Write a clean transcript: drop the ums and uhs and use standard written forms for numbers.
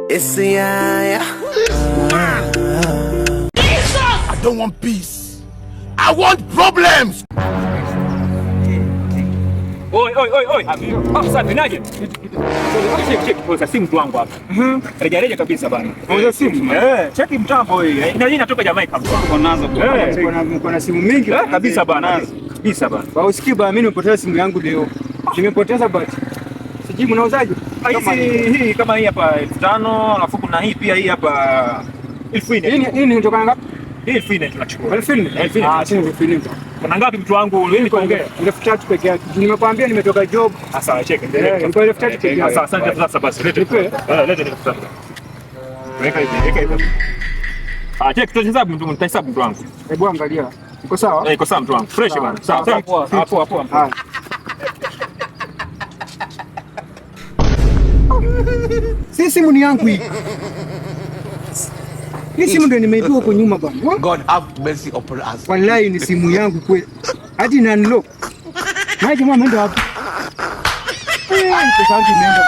I don't want peace. I want problems. Oi. Sasa binaje? Simu mtu wangu hapa. Reja kabisa bana. Unauza simu? Cheki mtambo hii. Na hii inatoka Jamaica. Uko nazo kuna simu mingi kabisa bana. Kabisa bana. Kwa usikii bana, mimi nimepoteza simu yangu leo. Nimepoteza bati. Sijui mnauzaje? Hii kama hii hapa 5000, alafu kuna hii pia hii hapa 1000. Hii ni kutoka ngapi? Hii 1000 tunachukua. 1000. Chini 1000. Kuna ngapi mtu wangu? Mimi nikaongea 3000 peke yake. Nimekwambia nimetoka job. Sawa, cheki. Niko 3000 peke yake. Sawa, asante sasa basi. Lete 3000. Weka hivi. Cheki tutahesabu mtu, nitahesabu mtu wangu. Hebu angalia. Iko sawa? Iko sawa mtu wangu. Fresh bana. Sawa. Hapo. Si simu ni yangu hii. Hii simu ndio nimeibiwa huko nyuma bwana. God have mercy upon us. Wallahi ni simu yangu kweli. Hadi na unlock. Haje mama ndio hapo. Pesa yangu imeenda.